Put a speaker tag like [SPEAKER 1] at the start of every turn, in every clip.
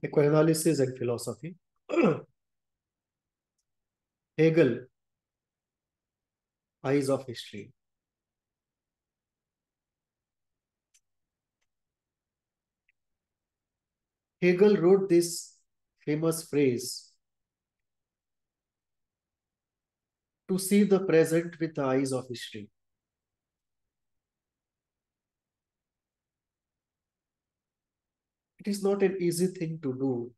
[SPEAKER 1] Psychoanalysis and philosophy. Hegel, Eyes of History. Hegel wrote this famous phrase, to see the present with the eyes of history. It is not an easy thing to do.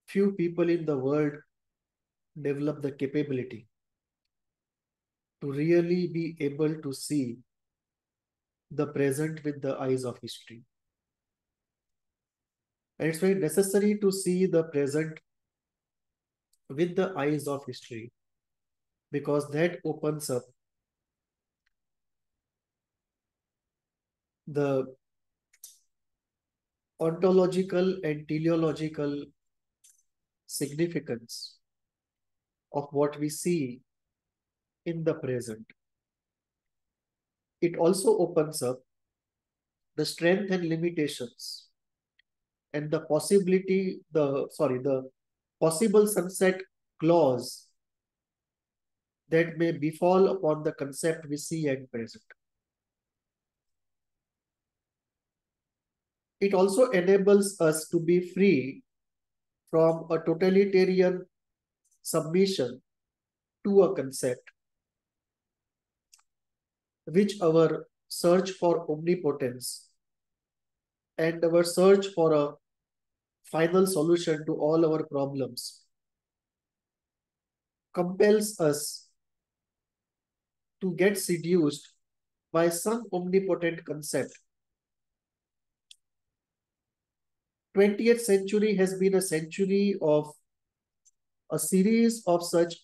[SPEAKER 1] Few people in the world develop the capability to really be able to see the present with the eyes of history. And it's very necessary to see the present with the eyes of history because that opens up the ontological and teleological significance of what we see in the present. It also opens up the strength and limitations and the possible sunset clause that may befall upon the concept we see at present. It also enables us to be free from a totalitarian submission to a concept, which our search for omnipotence and our search for a final solution to all our problems compels us to get seduced by some omnipotent concept. 20th century has been a century of a series of such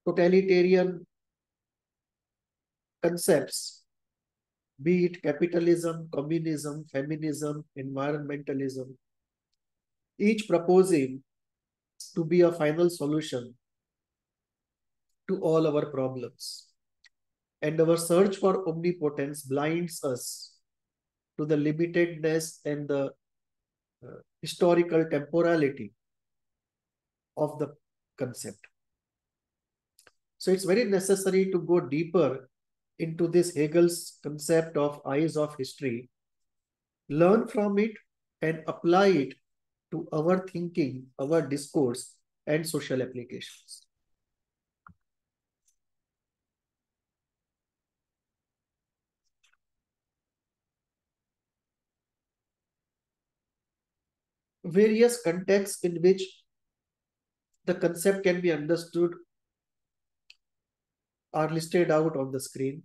[SPEAKER 1] totalitarian concepts, be it capitalism, communism, feminism, environmentalism, each proposing to be a final solution to all our problems. And our search for omnipotence blinds us to the limitedness and the historical temporality of the concept. So it's very necessary to go deeper into this Hegel's concept of eyes of history, learn from it and apply it to our thinking, our discourse and social applications. Various contexts in which the concept can be understood are listed out on the screen.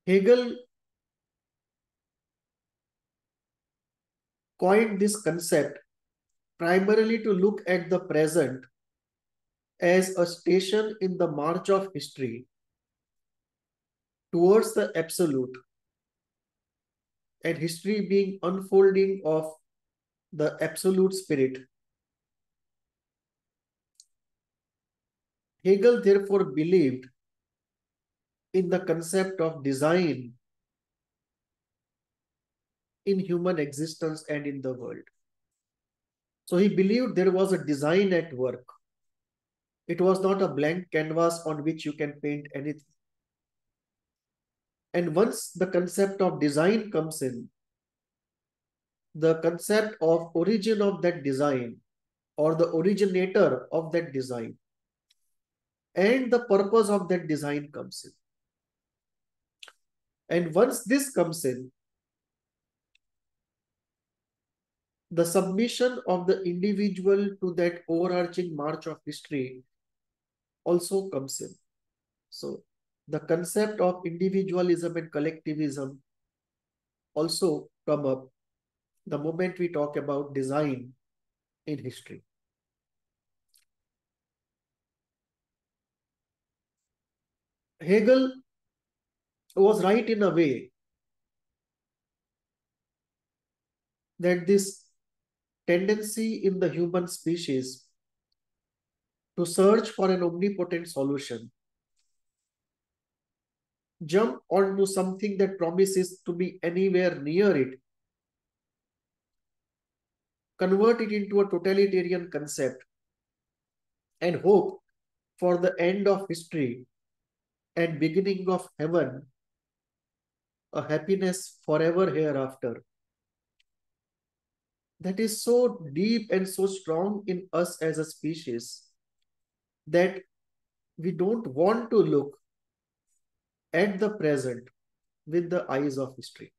[SPEAKER 1] Hegel coined this concept primarily to look at the present as a station in the march of history towards the absolute, and history being unfolding of the absolute spirit. Hegel therefore believed in the concept of design in human existence and in the world. So he believed there was a design at work. It was not a blank canvas on which you can paint anything. And once the concept of design comes in, the concept of origin of that design or the originator of that design and the purpose of that design comes in. And once this comes in, the submission of the individual to that overarching march of history also comes in. So the concept of individualism and collectivism also come up the moment we talk about design in history. Hegel was right in a way that this tendency in the human species to search for an omnipotent solution jump onto something that promises to be anywhere near it, convert it into a totalitarian concept, and hope for the end of history and beginning of heaven, a happiness forever hereafter. That is so deep and so strong in us as a species that we don't want to look at the present with the eyes of history.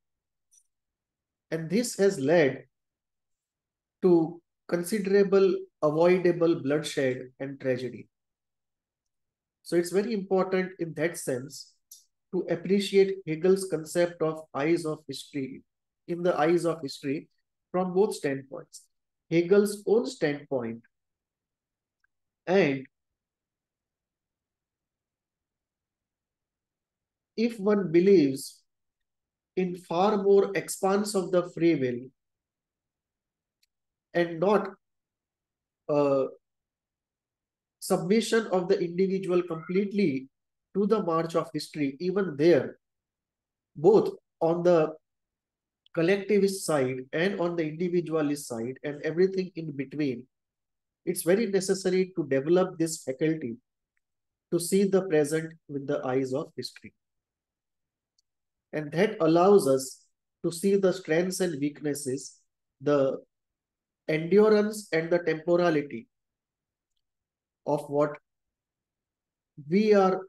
[SPEAKER 1] And this has led to considerable avoidable bloodshed and tragedy. So it's very important in that sense to appreciate Hegel's concept of eyes of history, in the eyes of history, from both standpoints. Hegel's own standpoint and if one believes in far more expanse of the free will and not submission of the individual completely to the march of history, even there, both on the collectivist side and on the individualist side and everything in between, it's very necessary to develop this faculty to see the present with the eyes of history. And that allows us to see the strengths and weaknesses, the endurance and the temporality of what we are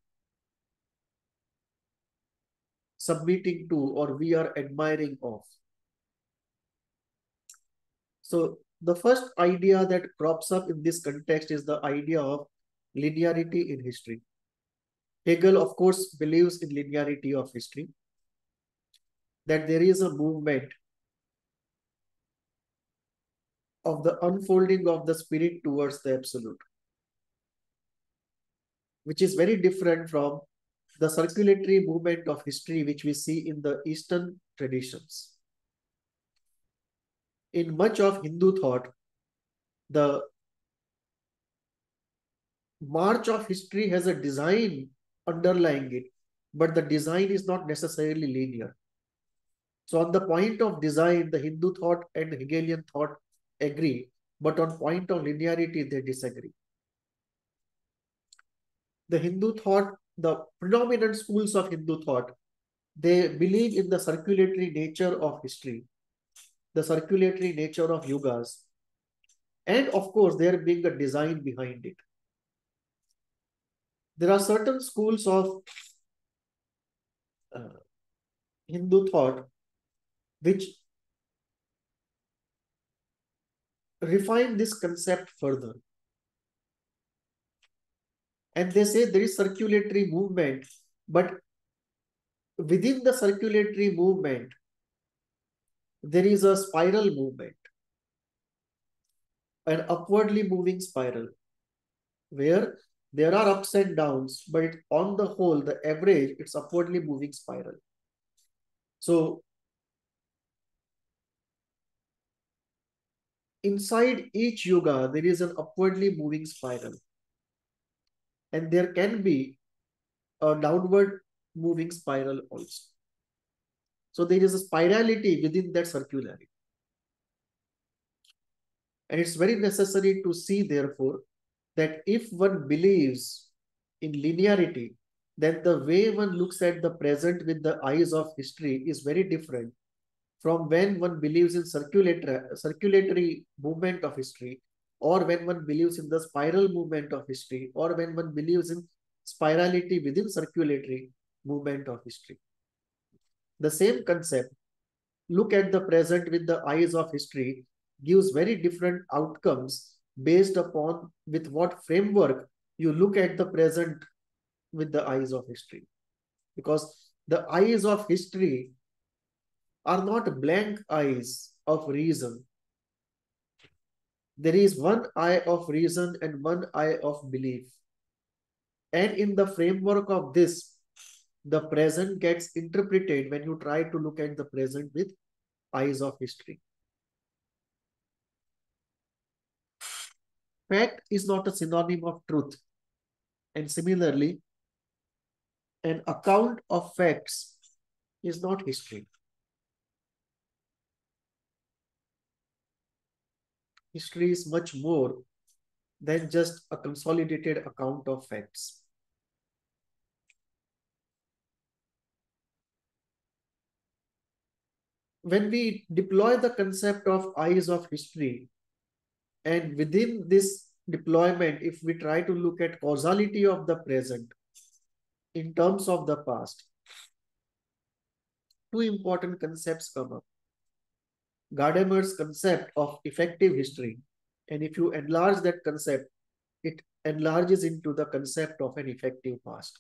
[SPEAKER 1] submitting to or we are admiring of. So the first idea that crops up in this context is the idea of linearity in history. Hegel, of course, believes in linearity of history, that there is a movement of the unfolding of the spirit towards the absolute, which is very different from the circulatory movement of history which we see in the Eastern traditions. In much of Hindu thought, the march of history has a design underlying it, but the design is not necessarily linear. So on the point of design, the Hindu thought and Hegelian thought agree, but on point of linearity, they disagree. The Hindu thought, the predominant schools of Hindu thought, they believe in the circulatory nature of history, the circulatory nature of yugas, and of course, there being a design behind it. There are certain schools of Hindu thought which refine this concept further. And they say there is circulatory movement, but within the circulatory movement, there is a spiral movement, an upwardly moving spiral, where there are ups and downs, but on the whole, the average, it's upwardly moving spiral. So inside each yuga, there is an upwardly moving spiral. And there can be a downward moving spiral also. So there is a spirality within that circularity. And it's very necessary to see, therefore, that if one believes in linearity, then the way one looks at the present with the eyes of history is very different from when one believes in circulatory movement of history, or when one believes in the spiral movement of history, or when one believes in spirality within circulatory movement of history. The same concept, look at the present with the eyes of history, gives very different outcomes based upon with what framework you look at the present with the eyes of history. Because the eyes of history are not blank eyes of reason. There is one eye of reason and one eye of belief. And in the framework of this, the present gets interpreted when you try to look at the present with eyes of history. Fact is not a synonym of truth. And similarly, An account of facts is not history. History is much more than just a consolidated account of facts. When we deploy the concept of eyes of history, and within this deployment, if we try to look at causality of the present in terms of the past, two important concepts come up. Gadamer's concept of effective history, and if you enlarge that concept, it enlarges into the concept of an effective past.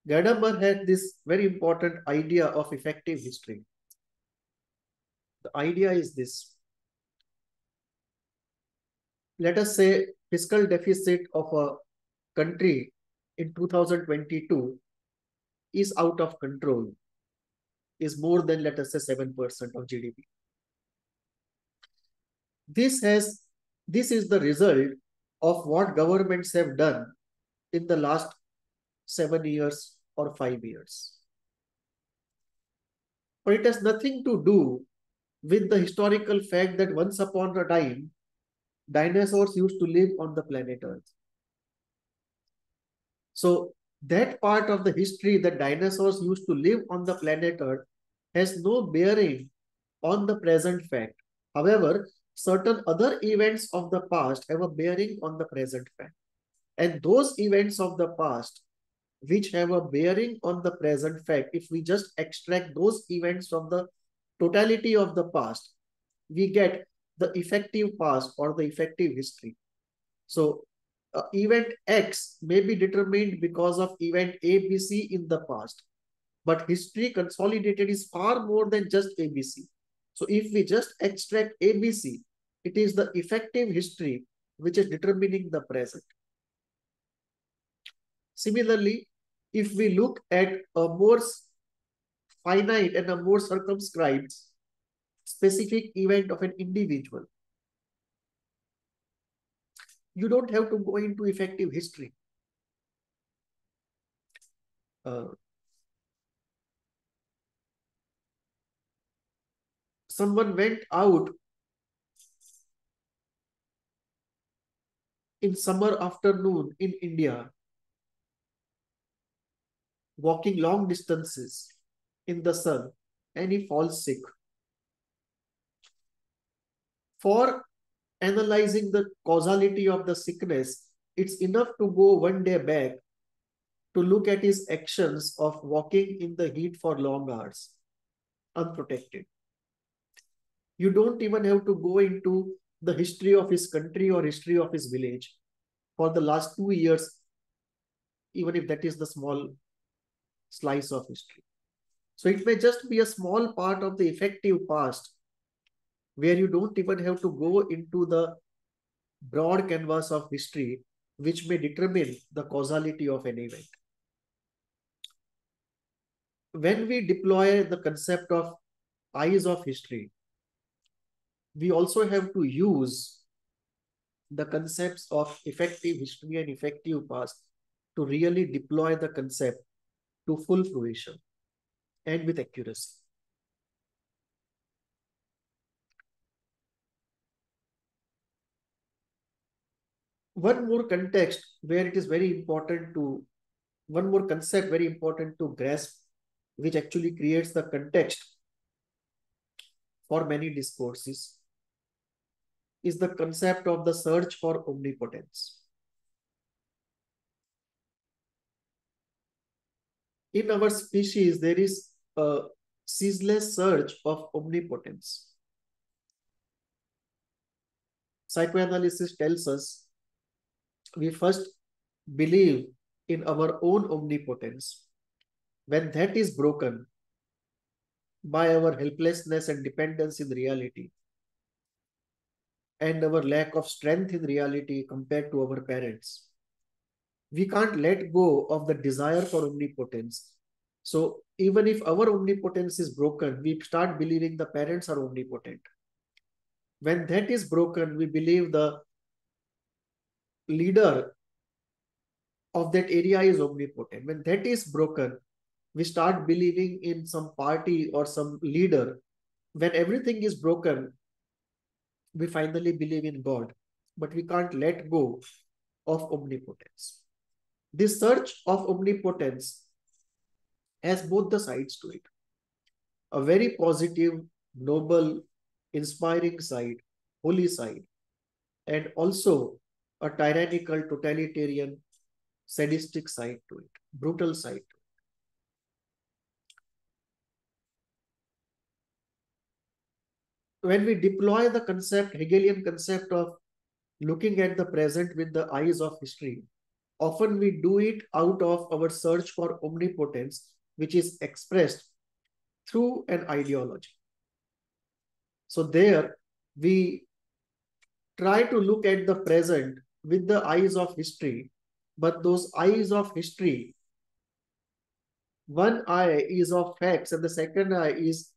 [SPEAKER 1] Gadamer had this very important idea of effective history. The idea is this. Let us say fiscal deficit of a country in 2022 is out of control, is more than, let us say, 7% of GDP. This is the result of what governments have done in the last 7 years or 5 years. But it has nothing to do with the historical fact that once upon a time, dinosaurs used to live on the planet Earth. So that part of the history that dinosaurs used to live on the planet Earth has no bearing on the present fact. However, certain other events of the past have a bearing on the present fact. And those events of the past which have a bearing on the present fact, if we just extract those events from the totality of the past, we get the effective past or the effective history. So event X may be determined because of event ABC in the past, but history consolidated is far more than just ABC. So if we just extract ABC, it is the effective history which is determining the present. Similarly, if we look at a more finite and a more circumscribed specific event of an individual, you don't have to go into effective history. Someone went out in summer afternoon in India, walking long distances in the sun, and he falls sick. For analyzing the causality of the sickness, it's enough to go one day back to look at his actions of walking in the heat for long hours, unprotected. You don't even have to go into the history of his country or history of his village for the last 2 years, even if that is the small slice of history. So it may just be a small part of the effective past where you don't even have to go into the broad canvas of history, which may determine the causality of an event. When we deploy the concept of eyes of history, we also have to use the concepts of effective history and effective past to really deploy the concept to full fruition and with accuracy. One more context where it is very important to, one more concept very important to grasp, which actually creates the context for many discourses, is the concept of the search for omnipotence. In our species, there is a ceaseless search of omnipotence. Psychoanalysis tells us we first believe in our own omnipotence. When that is broken by our helplessness and dependence in reality, and our lack of strength in reality compared to our parents, we can't let go of the desire for omnipotence. So even if our omnipotence is broken, we start believing the parents are omnipotent. When that is broken, we believe the leader of that area is omnipotent. When that is broken, we start believing in some party or some leader. When everything is broken, we finally believe in God, but we can't let go of omnipotence. This search of omnipotence has both the sides to it. A very positive, noble, inspiring side, holy side, and also a tyrannical, totalitarian, sadistic side to it, brutal side to it. When we deploy the concept, Hegelian concept of looking at the present with the eyes of history, often we do it out of our search for omnipotence, which is expressed through an ideology. So there we try to look at the present with the eyes of history, but those eyes of history, one eye is of facts and the second eye is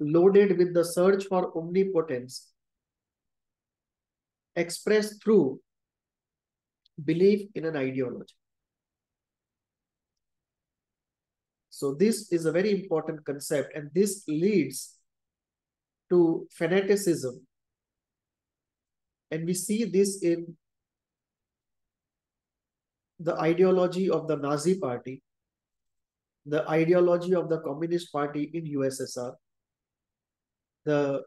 [SPEAKER 1] loaded with the search for omnipotence expressed through belief in an ideology. So this is a very important concept, and this leads to fanaticism. And we see this in the ideology of the Nazi Party, the ideology of the Communist Party in USSR, the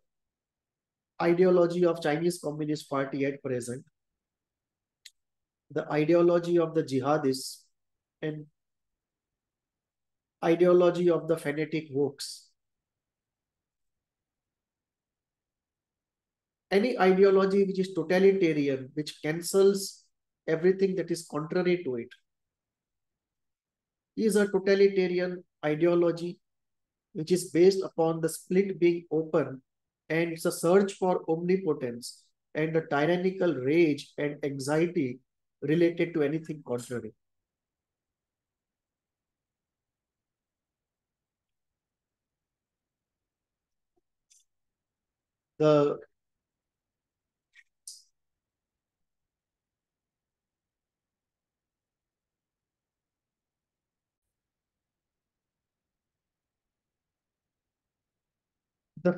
[SPEAKER 1] ideology of Chinese Communist Party at present, the ideology of the jihadists, and ideology of the fanatic wokes. Any ideology which is totalitarian, which cancels everything that is contrary to it, is a totalitarian ideology which is based upon the split being open, and it's a search for omnipotence and a tyrannical rage and anxiety related to anything contrary. The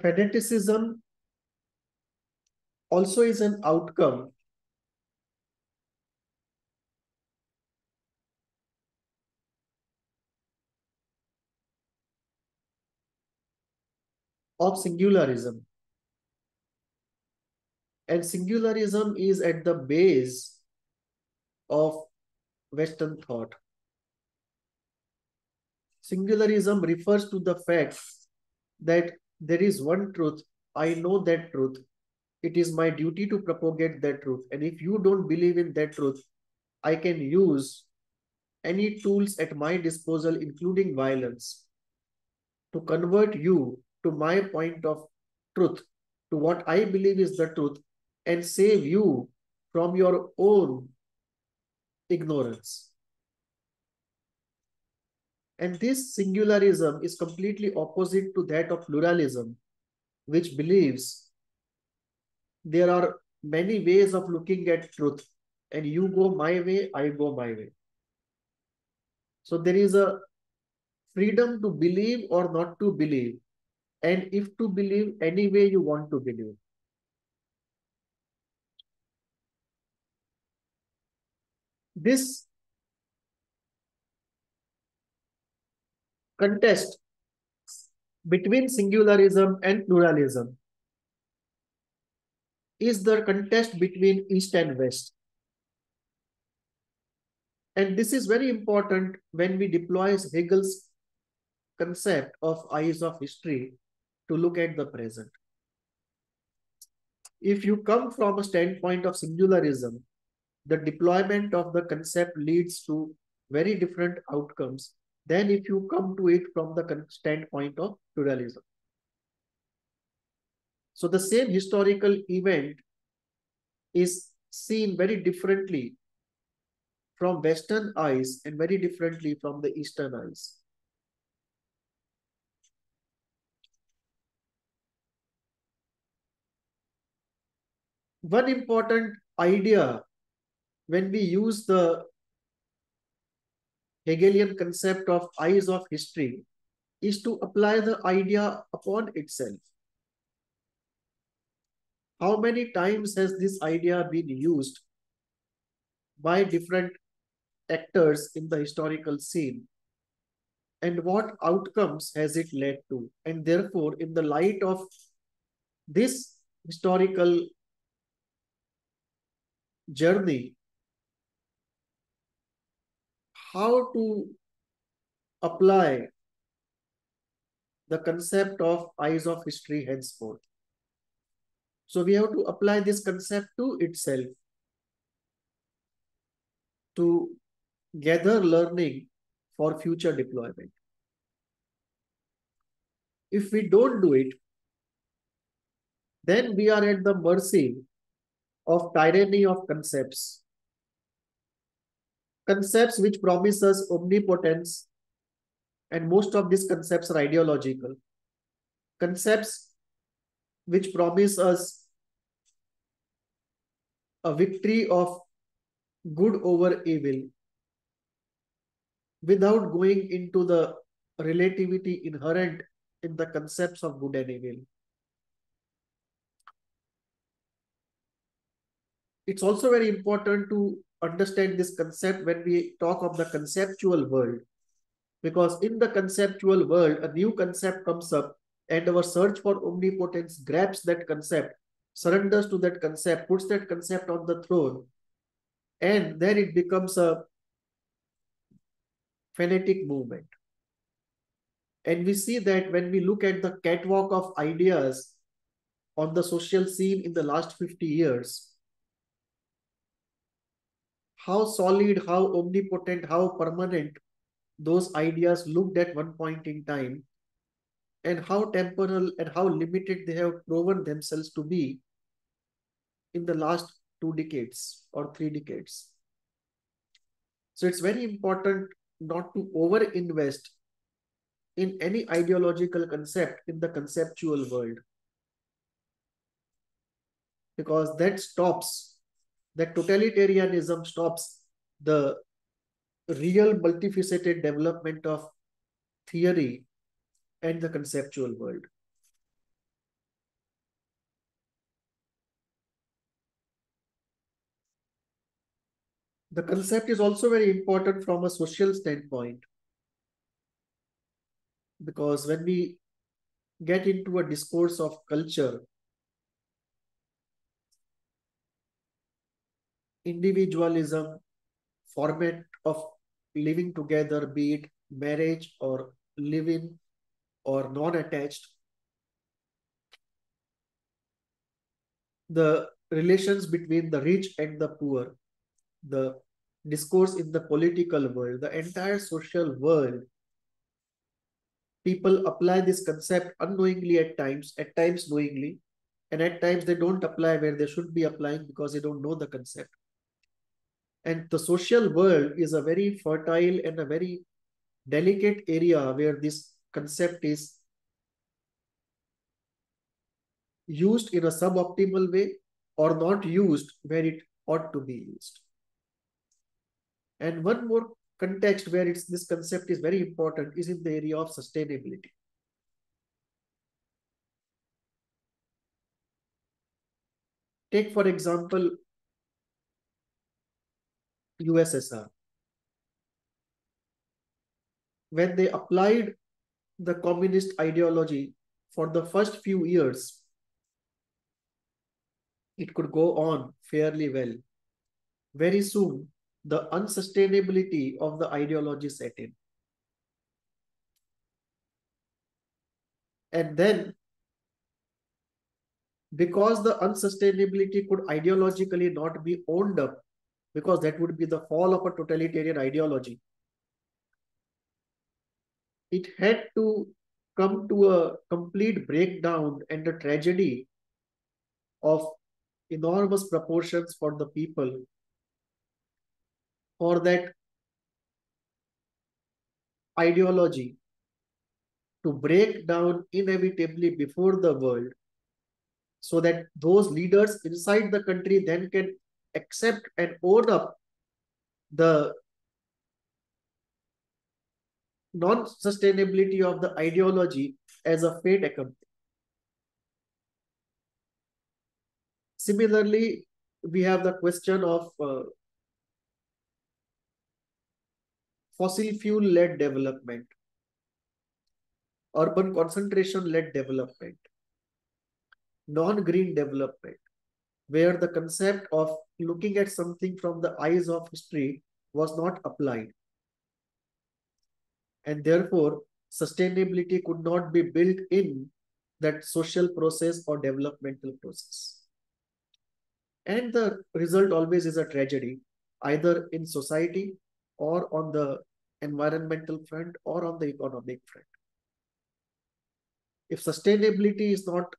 [SPEAKER 1] fanaticism also is an outcome of singularism. And singularism is at the base of Western thought. Singularism refers to the fact that there is one truth. I know that truth. It is my duty to propagate that truth. And if you don't believe in that truth, I can use any tools at my disposal, including violence, to convert you to my point of truth, to what I believe is the truth, and save you from your own ignorance. And this singularism is completely opposite to that of pluralism, which believes there are many ways of looking at truth, and you go my way, I go my way. So there is a freedom to believe or not to believe, and if to believe any way you want to believe. This contest between singularism and pluralism is the contest between East and West. And this is very important when we deploy Hegel's concept of eyes of history to look at the present. If you come from a standpoint of singularism, the deployment of the concept leads to very different outcomes than if you come to it from the standpoint of pluralism. So the same historical event is seen very differently from Western eyes and very differently from the Eastern eyes. One important idea when we use the Hegelian concept of eyes of history is to apply the idea upon itself. How many times has this idea been used by different actors in the historical scene? And what outcomes has it led to? And therefore, in the light of this historical journey, how to apply the concept of eyes of history henceforth? So we have to apply this concept to itself to gather learning for future deployment. If we don't do it, then we are at the mercy of tyranny of concepts. Concepts which promise us omnipotence, and most of these concepts are ideological. Concepts which promise us a victory of good over evil without going into the relativity inherent in the concepts of good and evil. It's also very important to understand this concept when we talk of the conceptual world, because in the conceptual world, a new concept comes up and our search for omnipotence grabs that concept, surrenders to that concept, puts that concept on the throne, and then it becomes a fanatic movement. And we see that when we look at the catwalk of ideas on the social scene in the last 50 years, how solid, how omnipotent, how permanent those ideas looked at one point in time, and how temporal and how limited they have proven themselves to be in the last 2 decades or 3 decades. So it's very important not to over-invest in any ideological concept in the conceptual world, because that totalitarianism stops the real multifaceted development of theory and the conceptual world. The concept is also very important from a social standpoint, because when we get into a discourse of culture, individualism, format of living together, be it marriage or live-in or non-attached, the relations between the rich and the poor, the discourse in the political world, the entire social world, people apply this concept unknowingly at times knowingly, and at times they don't apply where they should be applying because they don't know the concept. And the social world is a very fertile and a very delicate area where this concept is used in a suboptimal way or not used where it ought to be used. And one more context where this concept is very important is in the area of sustainability. Take, for example, USSR. When they applied the communist ideology for the first few years, it could go on fairly well. Very soon, the unsustainability of the ideology set in. And then, because the unsustainability could ideologically not be owned up, because that would be the fall of a totalitarian ideology, it had to come to a complete breakdown and a tragedy of enormous proportions for the people, for that ideology to break down inevitably before the world, so that those leaders inside the country then can accept and own up the non-sustainability of the ideology as a fait accompli. Similarly, we have the question of fossil fuel-led development, urban concentration-led development, non-green development, where the concept of looking at something from the eyes of history was not applied. And therefore, sustainability could not be built in that social process or developmental process. And the result always is a tragedy, either in society or on the environmental front or on the economic front. If sustainability is not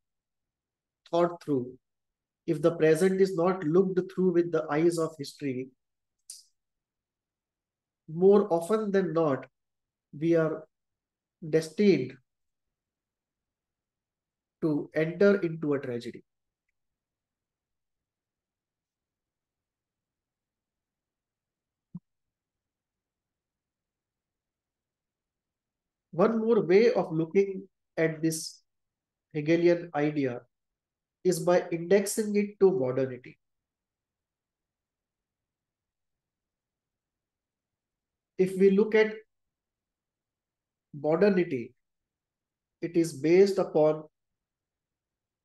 [SPEAKER 1] thought through, if the present is not looked through with the eyes of history, more often than not, we are destined to enter into a tragedy. One more way of looking at this Hegelian idea is by indexing it to modernity. If we look at modernity, it is based upon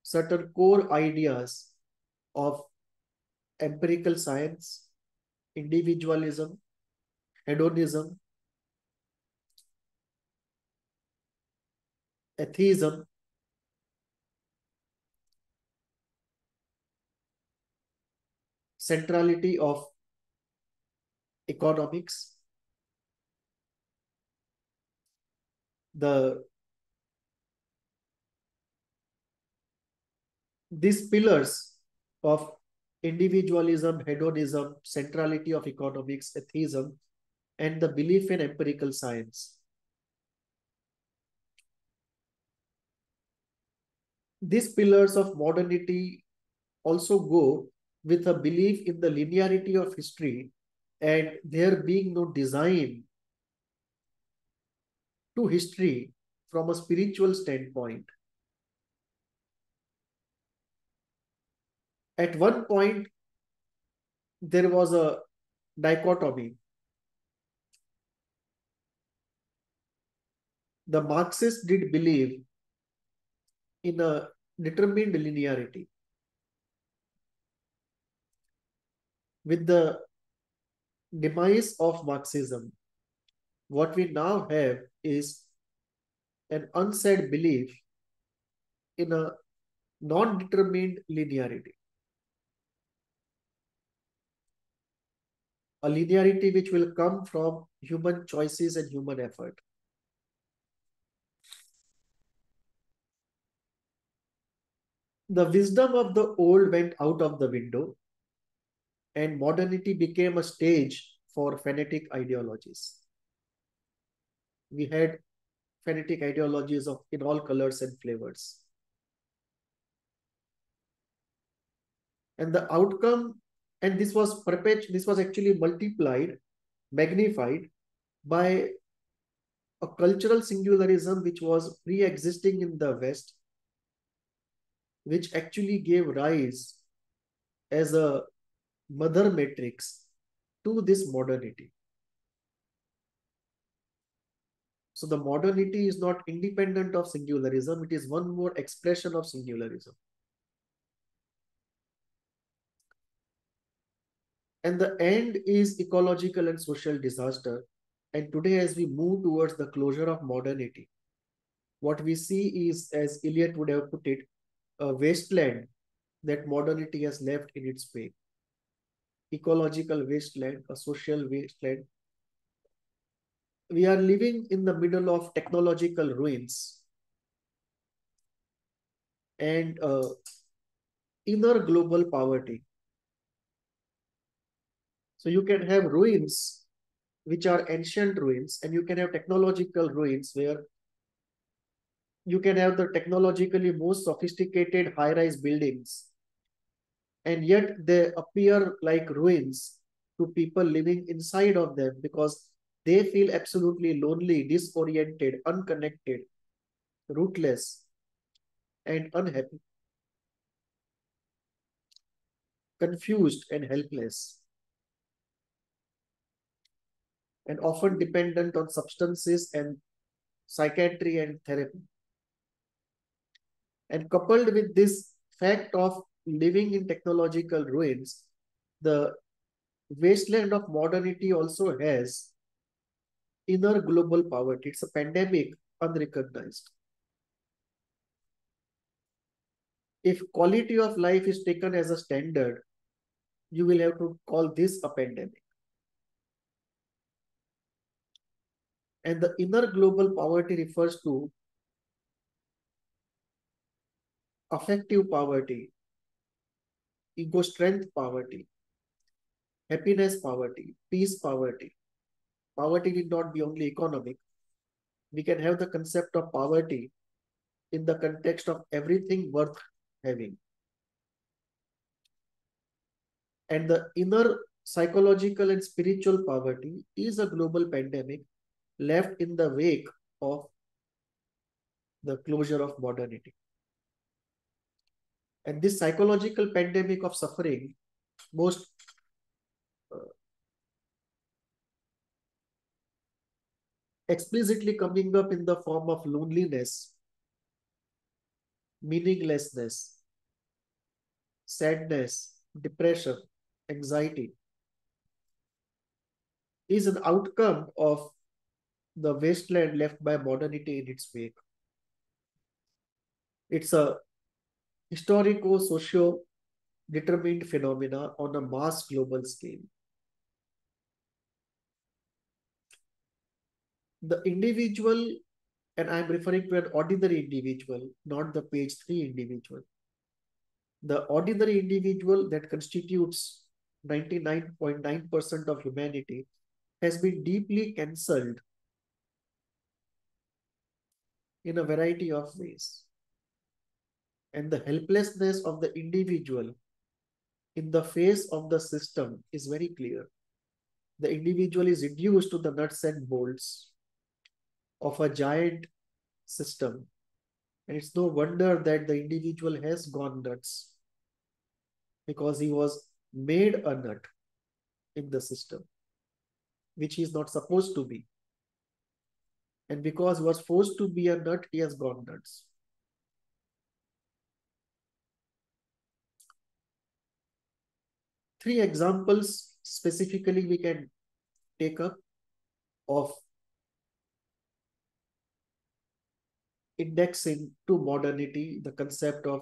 [SPEAKER 1] certain core ideas of empirical science, individualism, hedonism, atheism, centrality of economics, these pillars of individualism, hedonism, centrality of economics, atheism, and the belief in empirical science. These pillars of modernity also go with a belief in the linearity of history and there being no design to history from a spiritual standpoint. At one point, there was a dichotomy. The Marxists did believe in a determined linearity. With the demise of Marxism, what we now have is an unsaid belief in a non-determined linearity. A linearity which will come from human choices and human effort. The wisdom of the old went out of the window and modernity became a stage for fanatic ideologies. We had fanatic ideologies of in all colors and flavors. And the outcome, and this was actually multiplied, magnified by a cultural singularism which was pre-existing in the West, which actually gave rise as a mother matrix to this modernity. So the modernity is not independent of singularism, it is one more expression of singularism. And the end is ecological and social disaster. And today, as we move towards the closure of modernity, what we see is, as Eliot would have put it, a wasteland that modernity has left in its wake. Ecological wasteland, a social wasteland. We are living in the middle of technological ruins and inner global poverty. So you can have ruins which are ancient ruins, and you can have technological ruins where you can have the technologically most sophisticated high-rise buildings, and yet they appear like ruins to people living inside of them because They feel absolutely lonely, disoriented, unconnected, rootless, and unhappy, confused and helpless, and often dependent on substances and psychiatry and therapy. And coupled with this fact of living in technological ruins, the wasteland of modernity also has inner global poverty. It's a pandemic unrecognized. If quality of life is taken as a standard, you will have to call this a pandemic. And the inner global poverty refers to affective poverty, ego strength poverty, happiness poverty, peace poverty. Poverty need not be only economic. We can have the concept of poverty in the context of everything worth having. And the inner psychological and spiritual poverty is a global pandemic left in the wake of the closure of modernity. And this psychological pandemic of suffering most explicitly coming up in the form of loneliness, meaninglessness, sadness, depression, anxiety is an outcome of the wasteland left by modernity in its wake. It's a historico-socio determined phenomena on a mass global scale. The individual, and I'm referring to an ordinary individual, not the page 3 individual. The ordinary individual that constitutes 99.9% of humanity has been deeply cancelled in a variety of ways. And the helplessness of the individual in the face of the system is very clear. The individual is reduced to the nuts and bolts of a giant system. And it's no wonder that the individual has gone nuts, because he was made a nut in the system, which he is not supposed to be. And because he was forced to be a nut, he has gone nuts. Three examples specifically we can take up of indexing to modernity the concept of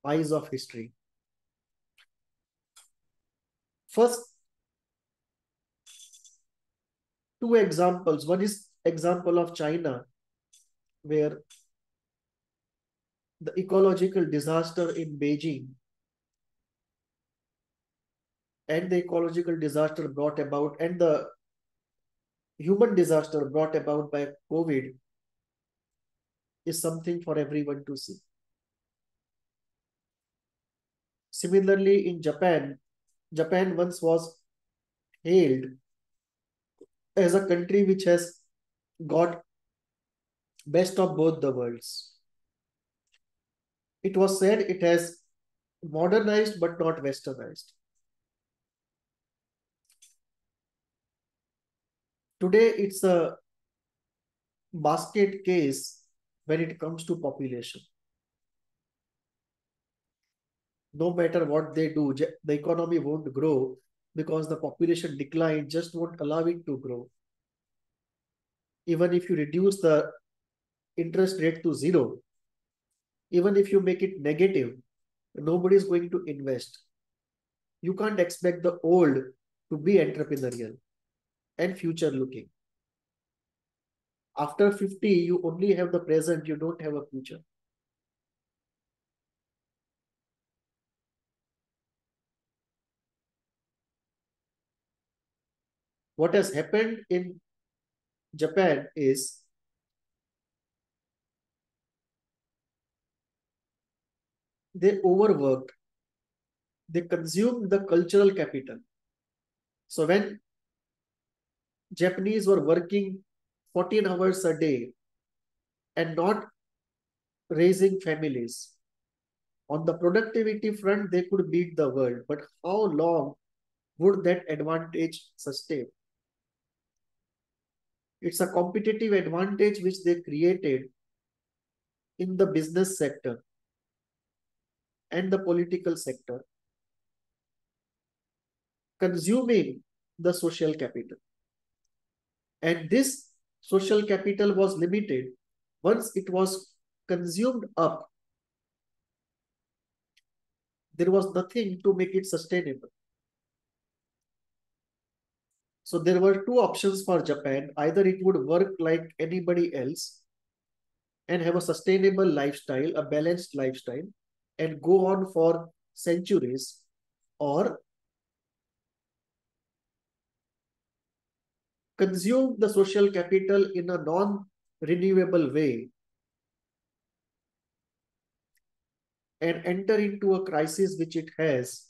[SPEAKER 1] eyes of history. First, two examples. One is example of China, where the ecological disaster in Beijing and the ecological disaster brought about and the human disaster brought about by COVID is something for everyone to see. Similarly, in Japan, Japan once was hailed as a country which has got best of both the worlds. It was said it has modernized but not westernized. Today, it's a basket case when it comes to population. No matter what they do, the economy won't grow because the population decline just won't allow it to grow. Even if you reduce the interest rate to zero, even if you make it negative, nobody is going to invest. You can't expect the old to be entrepreneurial and future looking. After 50, you only have the present, you don't have a future. What has happened in Japan is they overworked, they consumed the cultural capital. So when Japanese were working 14 hours a day and not raising families. On the productivity front, they could beat the world, but how long would that advantage sustain? It's a competitive advantage which they created in the business sector and the political sector, consuming the social capital. And this social capital was limited. Once it was consumed up, there was nothing to make it sustainable. So there were two options for Japan. Either it would work like anybody else and have a sustainable lifestyle, a balanced lifestyle, and go on for centuries, or consume the social capital in a non-renewable way and enter into a crisis which it has,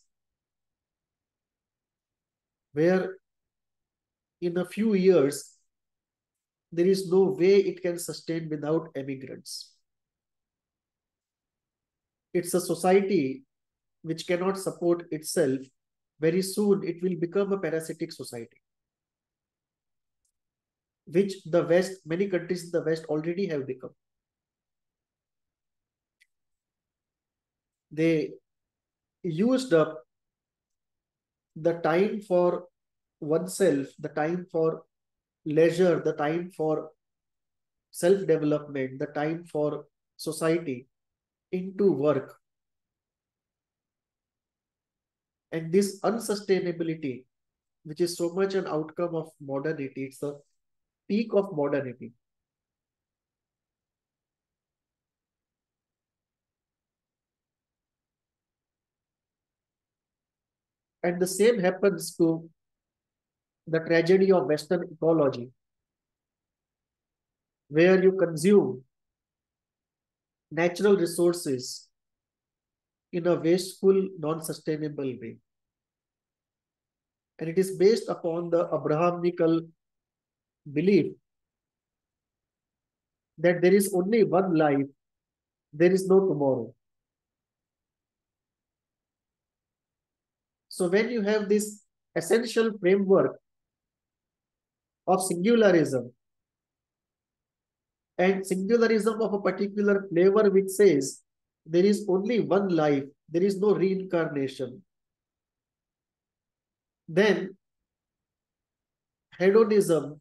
[SPEAKER 1] where in a few years, there is no way it can sustain without emigrants. It's a society which cannot support itself. Very soon, it will become a parasitic society, which the West, many countries in the West already have become. They used up the time for oneself, the time for leisure, the time for self-development, the time for society into work. And this unsustainability, which is so much an outcome of modernity, it's the peak of modernity. And the same happens to the tragedy of Western ecology, where you consume natural resources in a wasteful, non-sustainable way. And it is based upon the Abrahamical belief that there is only one life, there is no tomorrow. So when you have this essential framework of singularism, and singularism of a particular flavor which says there is only one life, there is no reincarnation, then hedonism,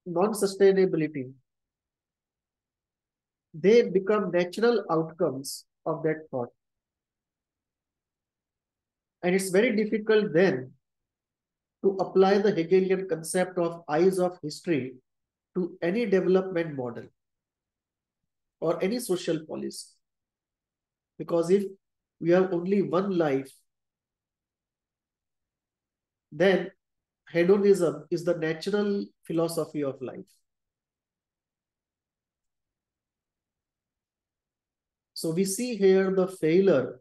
[SPEAKER 1] non-sustainability, they become natural outcomes of that thought. And it's very difficult then to apply the Hegelian concept of eyes of history to any development model or any social policy. Because if we have only one life, then hedonism is the natural philosophy of life. So we see here the failure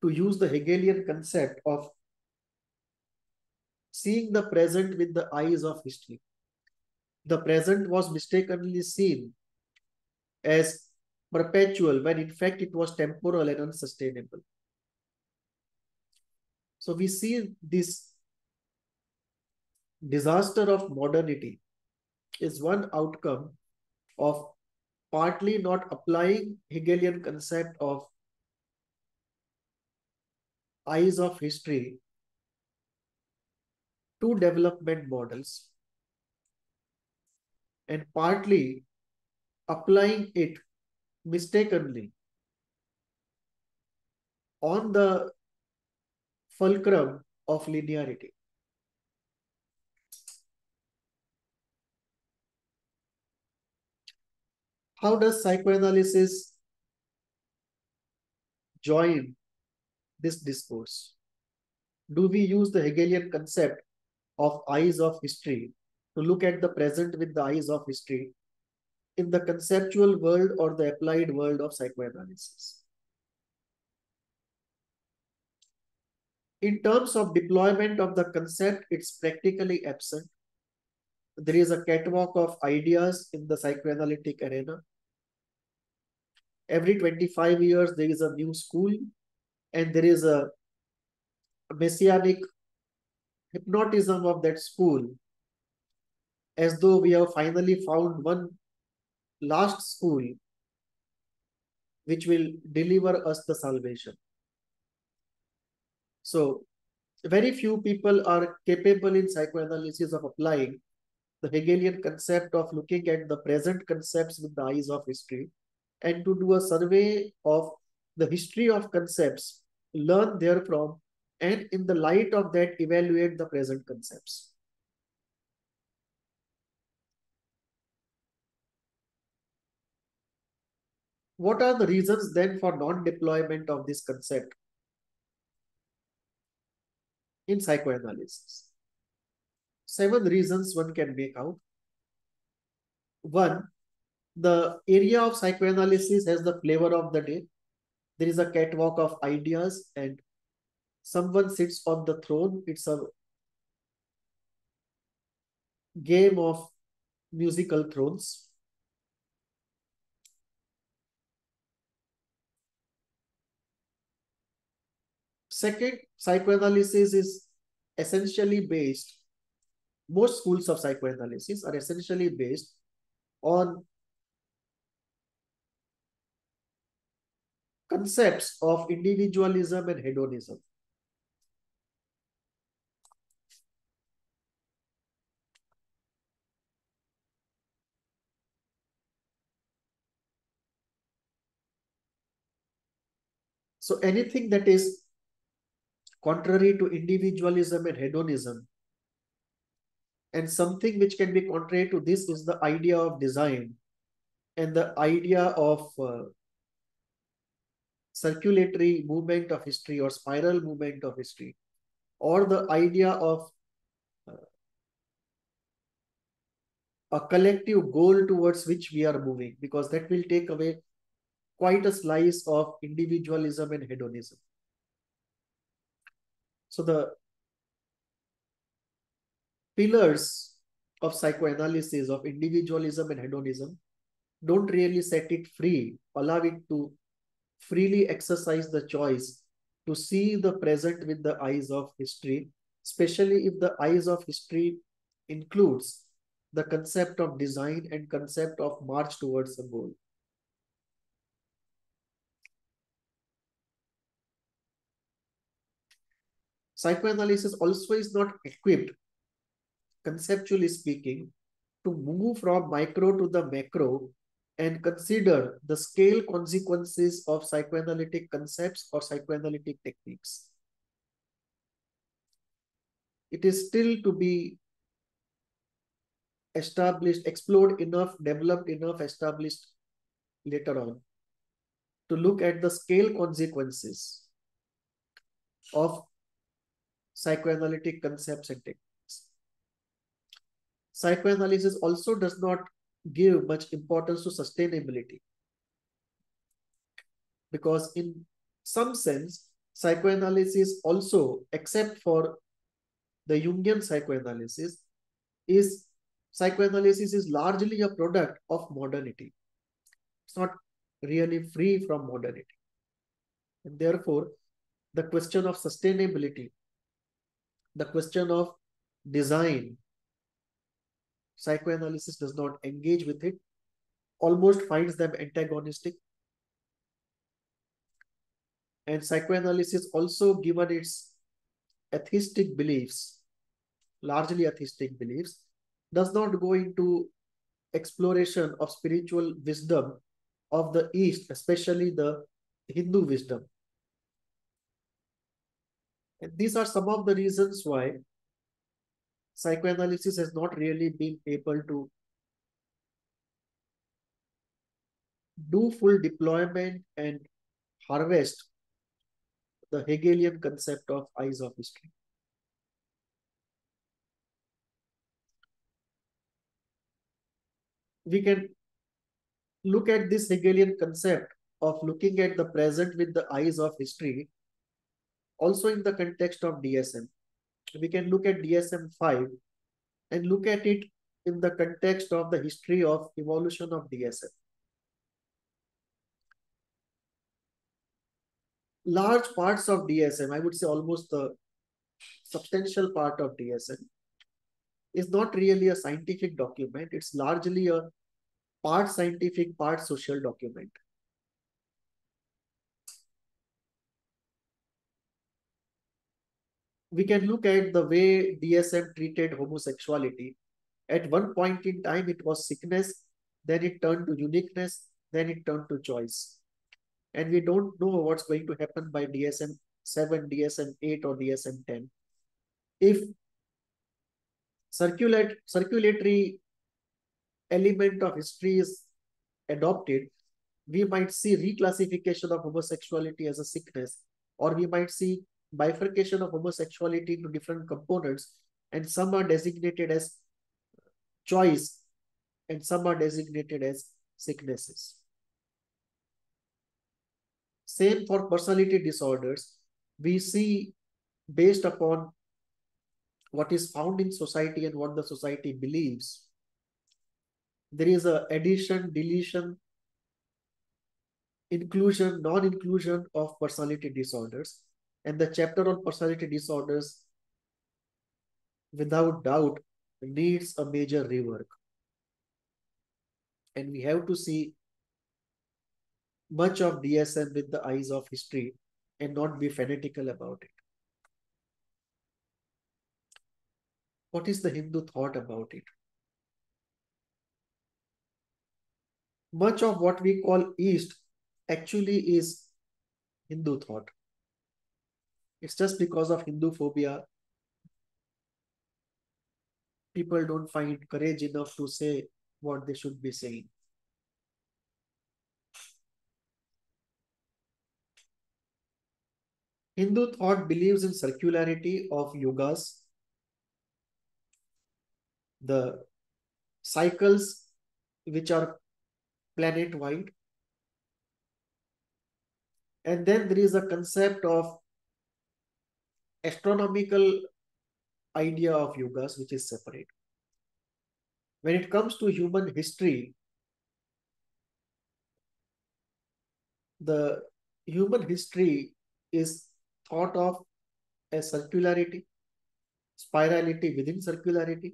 [SPEAKER 1] to use the Hegelian concept of seeing the present with the eyes of history. The present was mistakenly seen as perpetual when in fact it was temporal and unsustainable. So we see this disaster of modernity is one outcome of partly not applying Hegelian concept of eyes of history to development models, and partly applying it mistakenly on the fulcrum of linearity. How does psychoanalysis join this discourse? Do we use the Hegelian concept of eyes of history to look at the present with the eyes of history in the conceptual world or the applied world of psychoanalysis? In terms of deployment of the concept, it's practically absent. there is a catwalk of ideas in the psychoanalytic arena. Every 25 years, there is a new school, and there is a messianic hypnotism of that school, as though we have finally found one last school which will deliver us the salvation. So, very few people are capable in psychoanalysis of applying the Hegelian concept of looking at the present concepts with the eyes of history and to do a survey of the history of concepts, learn therefrom, and in the light of that, evaluate the present concepts. What are the reasons then for non-deployment of this concept in psychoanalysis? 7 reasons one can make out. 1, the area of psychoanalysis has the flavor of the day. There is a catwalk of ideas and someone sits on the throne. It's a game of musical thrones. Second, psychoanalysis is essentially based, most schools of psychoanalysis are essentially based on concepts of individualism and hedonism. So anything that is contrary to individualism and hedonism, and something which can be contrary to this is the idea of design and the idea of circulatory movement of history or spiral movement of history, or the idea of a collective goal towards which we are moving, because that will take away quite a slice of individualism and hedonism. So the pillars of psychoanalysis of individualism and hedonism don't really set it free, allow it to freely exercise the choice to see the present with the eyes of history, especially if the eyes of history includes the concept of design and concept of march towards a goal. Psychoanalysis also is not equipped, conceptually speaking, to move from micro to the macro and consider the scale consequences of psychoanalytic concepts or psychoanalytic techniques. It is still to be established, explored enough, developed enough, established later on to look at the scale consequences of psychoanalytic concepts and techniques. Psychoanalysis also does not give much importance to sustainability, because in some sense, psychoanalysis also, except for the Jungian psychoanalysis, psychoanalysis is largely a product of modernity. It's not really free from modernity. And therefore, the question of sustainability, the question of design, psychoanalysis does not engage with it, almost finds them antagonistic. And psychoanalysis also, given its atheistic beliefs, largely atheistic beliefs, does not go into exploration of spiritual wisdom of the East, especially the Hindu wisdom. And these are some of the reasons why psychoanalysis has not really been able to do full deployment and harvest the Hegelian concept of eyes of history. We can look at this Hegelian concept of looking at the present with the eyes of history also in the context of DSM. We can look at DSM-5 and look at it in the context of the history of evolution of DSM. Large parts of DSM, I would say almost the substantial part of DSM, is not really a scientific document. It's largely a part scientific, part social document. We can look at the way DSM treated homosexuality. At one point in time, it was sickness, then it turned to uniqueness, then it turned to choice. And we don't know what's going to happen by DSM 7, DSM 8, or DSM 10. If circulatory element of history is adopted, we might see reclassification of homosexuality as a sickness, or we might see bifurcation of homosexuality into different components, and some are designated as choice and some are designated as sicknesses. Same for personality disorders. We see, based upon what is found in society and what the society believes, there is a addition, deletion, inclusion, non-inclusion of personality disorders. And the chapter on personality disorders, without doubt, needs a major rework. And we have to see much of DSM with the eyes of history and not be fanatical about it. What is the Hindu thought about it? Much of what we call East actually is Hindu thought. It's just because of Hindu phobia, people don't find courage enough to say what they should be saying. Hindu thought believes in circularity of yugas, the cycles which are planet-wide. And then there is a concept of astronomical idea of yugas, which is separate. When it comes to human history, the human history is thought of as circularity, spirality within circularity.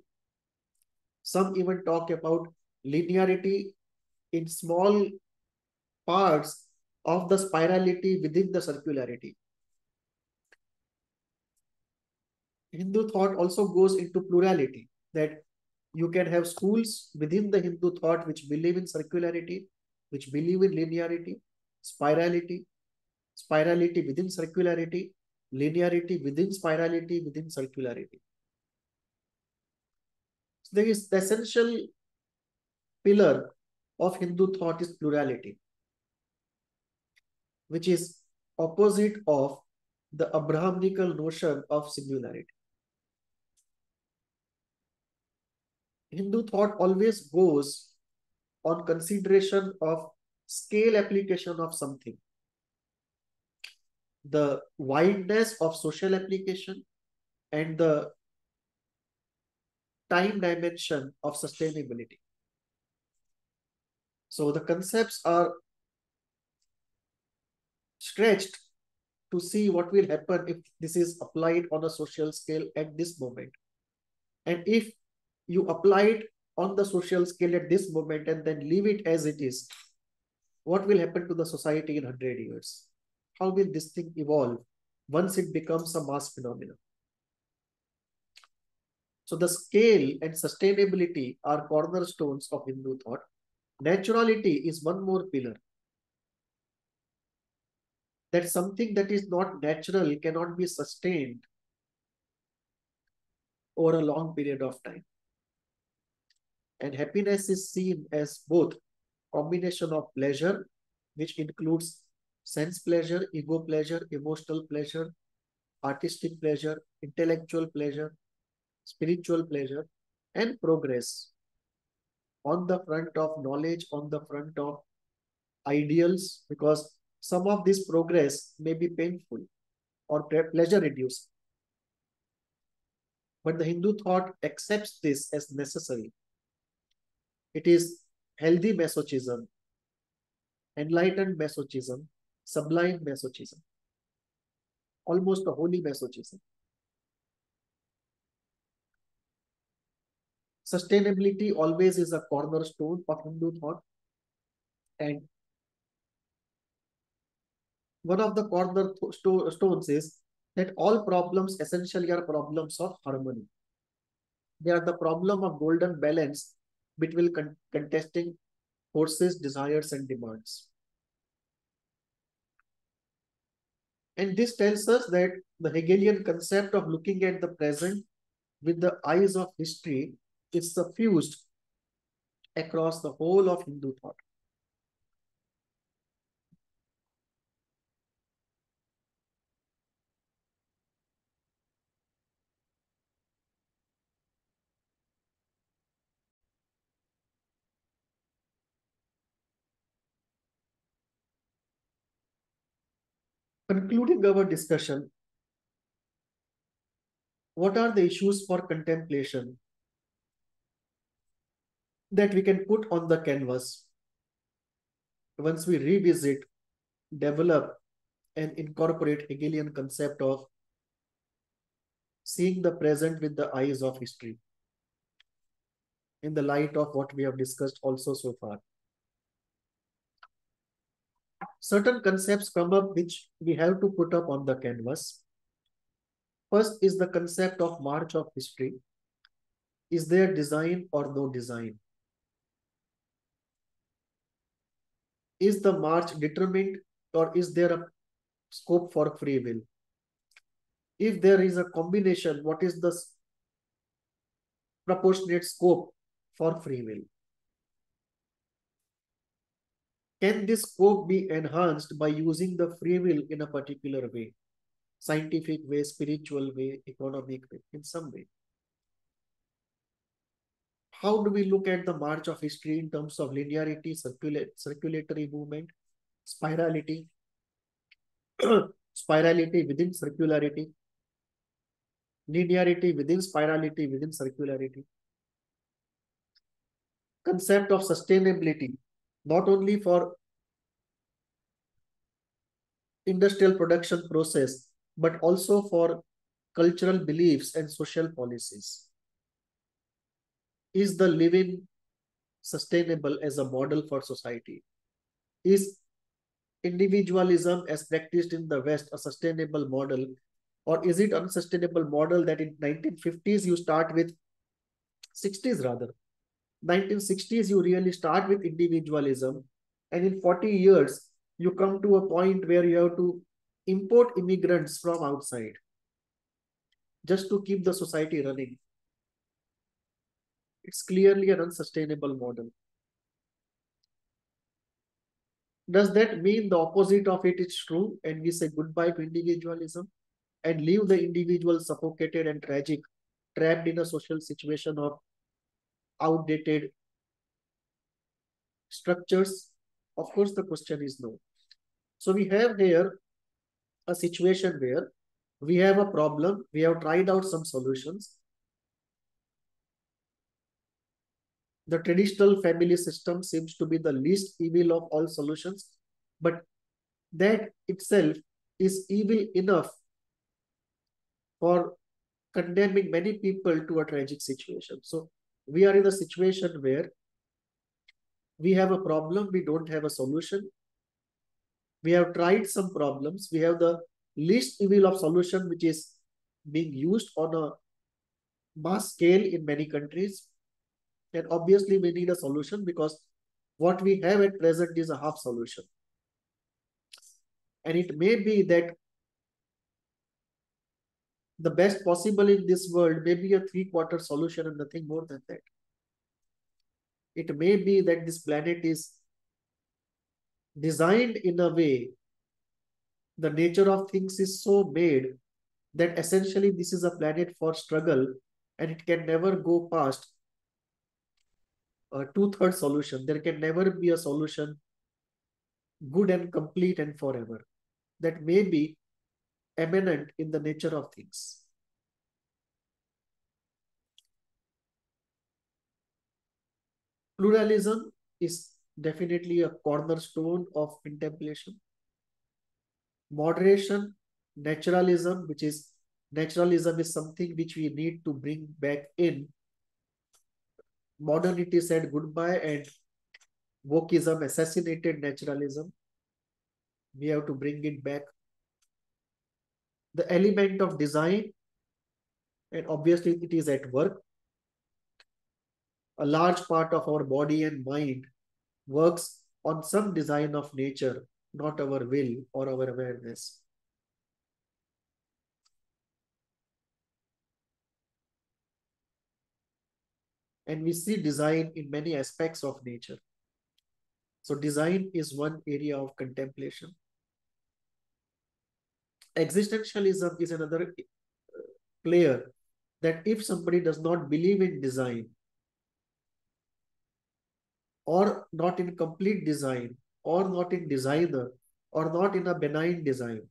[SPEAKER 1] Some even talk about linearity in small parts of the spirality within the circularity. Hindu thought also goes into plurality, that you can have schools within the Hindu thought which believe in circularity, which believe in linearity, spirality, spirality within circularity, linearity within spirality within circularity. So there is the essential pillar of Hindu thought is plurality, which is opposite of the Abrahamical notion of singularity. Hindu thought always goes on consideration of scale application of something, the wideness of social application, and the time dimension of sustainability. So the concepts are stretched to see what will happen if this is applied on a social scale at this moment. And if you apply it on the social scale at this moment and then leave it as it is, what will happen to the society in 100 years? How will this thing evolve once it becomes a mass phenomenon? So the scale and sustainability are cornerstones of Hindu thought. Naturality is one more pillar. That something that is not natural cannot be sustained over a long period of time. And happiness is seen as both combination of pleasure, which includes sense pleasure, ego pleasure, emotional pleasure, artistic pleasure, intellectual pleasure, spiritual pleasure, and progress on the front of knowledge, on the front of ideals, because some of this progress may be painful or pleasure reducing. But the Hindu thought accepts this as necessary It is healthy masochism, enlightened masochism, sublime masochism, almost a holy masochism. Sustainability always is a cornerstone of Hindu thought, and one of the cornerstones is that all problems essentially are problems of harmony. They are the problem of golden balance between contesting forces, desires, and demands. And this tells us that the Hegelian concept of looking at the present with the eyes of history is suffused across the whole of Hindu thought. Concluding our discussion, what are the issues for contemplation that we can put on the canvas once we revisit, develop, and incorporate Hegelian concept of seeing the present with the eyes of history in the light of what we have discussed also so far? Certain concepts come up which we have to put up on the canvas. First is the concept of march of history. Is there design or no design? Is the march determined or is there a scope for free will? If there is a combination, what is the proportionate scope for free will? Can this scope be enhanced by using the free will in a particular way? Scientific way, spiritual way, economic way, in some way. How do we look at the march of history in terms of linearity, circulatory movement, spirality, spirality within circularity, linearity within spirality, within circularity? Concept of sustainability, not only for industrial production process, but also for cultural beliefs and social policies. Is the living sustainable as a model for society? Is individualism as practiced in the West a sustainable model, or is it unsustainable model that in 1950s you start with, 60s rather, 1960s you really start with individualism, and in 40 years you come to a point where you have to import immigrants from outside just to keep the society running? It's clearly an unsustainable model. Does that mean the opposite of it is true and we say goodbye to individualism and leave the individual suffocated and tragic, trapped in a social situation of outdated structures? Of course, the question is no. So we have here a situation where we have a problem, we have tried out some solutions. The traditional family system seems to be the least evil of all solutions, but that itself is evil enough for condemning many people to a tragic situation. So we are in a situation where we have a problem, we don't have a solution. We have tried some problems. We have the least evil of solution, which is being used on a mass scale in many countries. And obviously we need a solution because what we have at present is a half solution. And it may be that the best possible in this world may be a 3/4 solution and nothing more than that. It may be that this planet is designed in a way, the nature of things is so made that essentially this is a planet for struggle and it can never go past a 2/3 solution. There can never be a solution good and complete and forever. That may be eminent in the nature of things. Pluralism is definitely a cornerstone of contemplation. Moderation, naturalism is something which we need to bring back in. Modernity said goodbye and wokeism assassinated naturalism. We have to bring it back. The element of design, and obviously it is at work. A large part of our body and mind works on some design of nature, not our will or our awareness. And we see design in many aspects of nature. So design is one area of contemplation. Existentialism is another player, that if somebody does not believe in design, or not in complete design, or not in designer, or not in a benign design,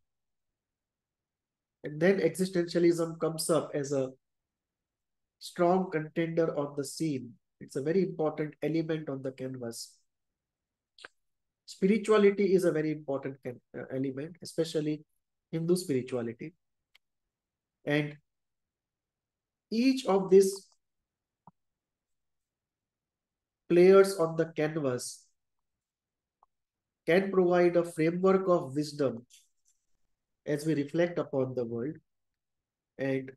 [SPEAKER 1] and then existentialism comes up as a strong contender on the scene. It's a very important element on the canvas. Spirituality is a very important element, especially Hindu spirituality. And each of these players on the canvas can provide a framework of wisdom as we reflect upon the world. And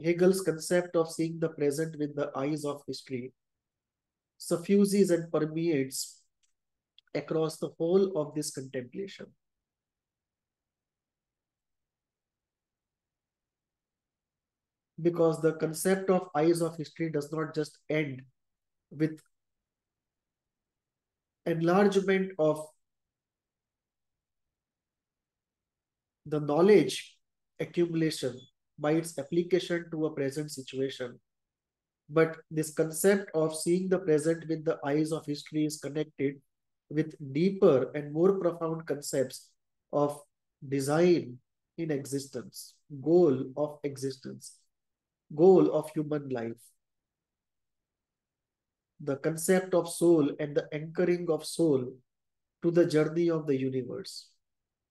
[SPEAKER 1] Hegel's concept of seeing the present with the eyes of history suffuses and permeates across the whole of this contemplation. Because the concept of eyes of history does not just end with enlargement of the knowledge accumulation by its application to a present situation. But this concept of seeing the present with the eyes of history is connected with deeper and more profound concepts of design in existence, goal of existence, goal of human life. The concept of soul and the anchoring of soul to the journey of the universe.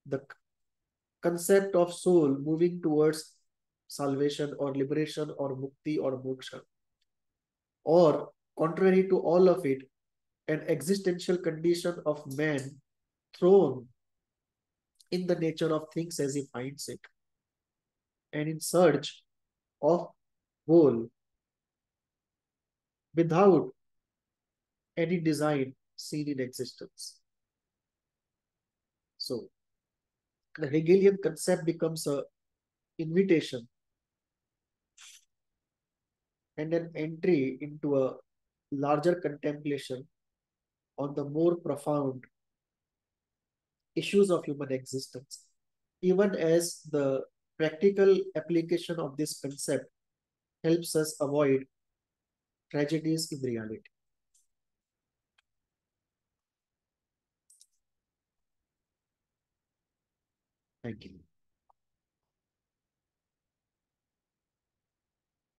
[SPEAKER 1] The concept of soul moving towards salvation or liberation or mukti or moksha. Or, contrary to all of it, an existential condition of man thrown in the nature of things as he finds it, and in search of goal without any design seen in existence. So, the Hegelian concept becomes an invitation and an entry into a larger contemplation on the more profound issues of human existence, even as the practical application of this concept helps us avoid tragedies in reality. Thank you.